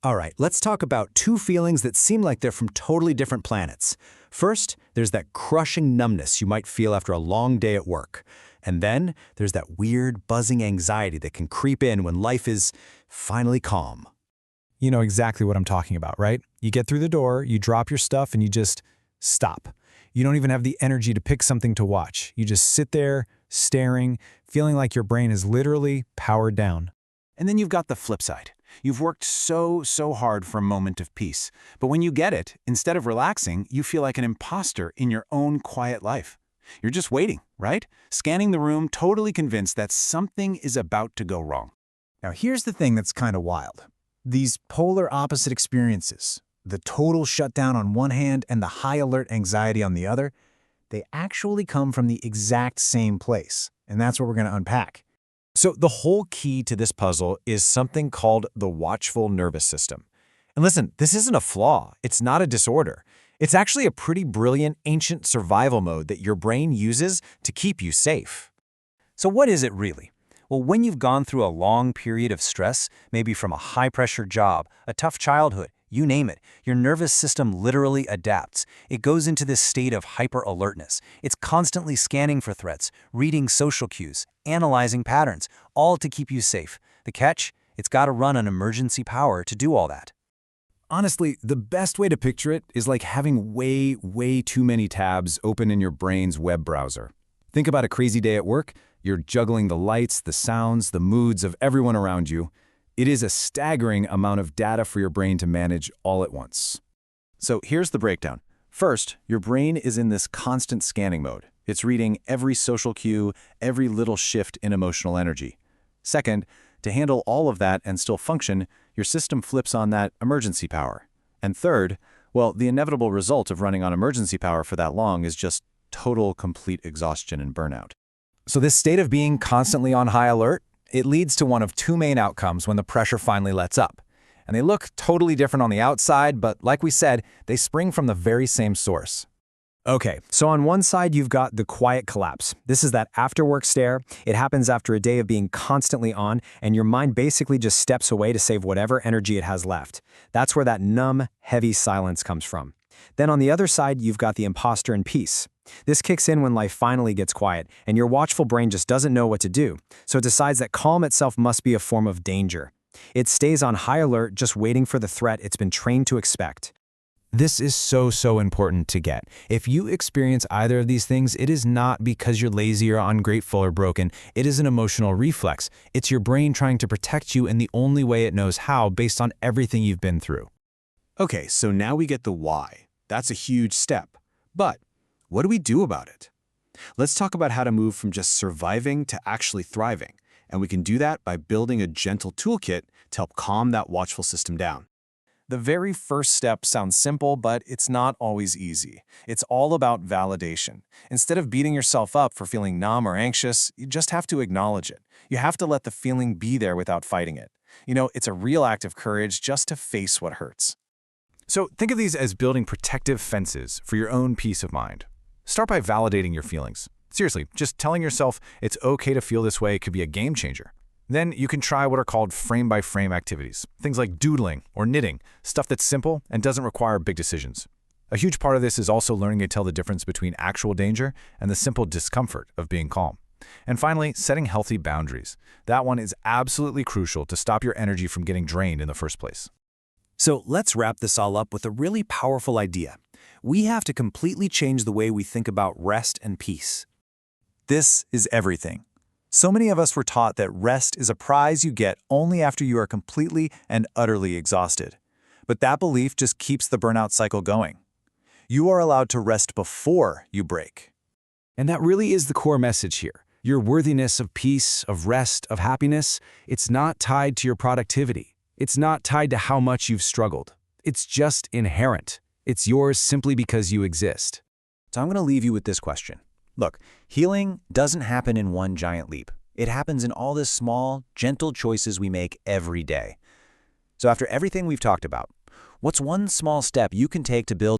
All right, let's talk about two feelings that seem like they're from totally different planets. First, there's that crushing numbness you might feel after a long day at work. And then there's that weird, buzzing anxiety that can creep in when life is finally calm. You know exactly what I'm talking about, right? You get through the door, you drop your stuff, and you just stop. You don't even have the energy to pick something to watch. You just sit there, staring, feeling like your brain is literally powered down. And then you've got the flip side. You've worked so hard for a moment of peace. But when you get it, instead of relaxing, you feel like an imposter in your own quiet life. You're just waiting, right? Scanning the room, totally convinced that something is about to go wrong. Now here's the thing that's kind of wild. These polar opposite experiences, the total shutdown on one hand and the high alert anxiety on the other, they actually come from the exact same place. And that's what we're going to unpack. So the whole key to this puzzle is something called the watchful nervous system. And listen, this isn't a flaw. It's not a disorder. It's actually a pretty brilliant ancient survival mode that your brain uses to keep you safe. So what is it really? Well, when you've gone through a long period of stress, maybe from a high-pressure job, a tough childhood, you name it, your nervous system literally adapts. It goes into this state of hyper-alertness. It's constantly scanning for threats, reading social cues, analyzing patterns, all to keep you safe. The catch? It's got to run on emergency power to do all that. Honestly, the best way to picture it is like having way too many tabs open in your brain's web browser. Think about a crazy day at work. You're juggling the lights, the sounds, the moods of everyone around you. It is a staggering amount of data for your brain to manage all at once. So here's the breakdown. First, your brain is in this constant scanning mode. It's reading every social cue, every little shift in emotional energy. Second, to handle all of that and still function, your system flips on that emergency power. And third, well, the inevitable result of running on emergency power for that long is just total, complete exhaustion and burnout. So this state of being constantly on high alert, it leads to one of two main outcomes when the pressure finally lets up. And they look totally different on the outside, but like we said, they spring from the very same source. Okay, so on one side, you've got the quiet collapse. This is that after-work stare. It happens after a day of being constantly on, and your mind basically just steps away to save whatever energy it has left. That's where that numb, heavy silence comes from. Then on the other side, you've got the imposter in peace. This kicks in when life finally gets quiet, and your watchful brain just doesn't know what to do, so it decides that calm itself must be a form of danger. It stays on high alert, just waiting for the threat it's been trained to expect. This is so important to get. If you experience either of these things, it is not because you're lazy or ungrateful or broken. It is an emotional reflex. It's your brain trying to protect you in the only way it knows how based on everything you've been through. Okay, so now we get the why. That's a huge step. But what do we do about it? Let's talk about how to move from just surviving to actually thriving. And we can do that by building a gentle toolkit to help calm that watchful system down. The very first step sounds simple, but it's not always easy. It's all about validation. Instead of beating yourself up for feeling numb or anxious, you just have to acknowledge it. You have to let the feeling be there without fighting it. You know, it's a real act of courage just to face what hurts. So think of these as building protective fences for your own peace of mind. Start by validating your feelings. Seriously, just telling yourself it's okay to feel this way could be a game changer. Then you can try what are called frame-by-frame activities, things like doodling or knitting, stuff that's simple and doesn't require big decisions. A huge part of this is also learning to tell the difference between actual danger and the simple discomfort of being calm. And finally, setting healthy boundaries. That one is absolutely crucial to stop your energy from getting drained in the first place. So let's wrap this all up with a really powerful idea. We have to completely change the way we think about rest and peace. This is everything. So many of us were taught that rest is a prize you get only after you are completely and utterly exhausted. But that belief just keeps the burnout cycle going. You are allowed to rest before you break. And that really is the core message here. Your worthiness of peace, of rest, of happiness, it's not tied to your productivity. It's not tied to how much you've struggled. It's just inherent. It's yours simply because you exist. So I'm going to leave you with this question. Look, healing doesn't happen in one giant leap. It happens in all the small, gentle choices we make every day. So after everything we've talked about, what's one small step you can take to build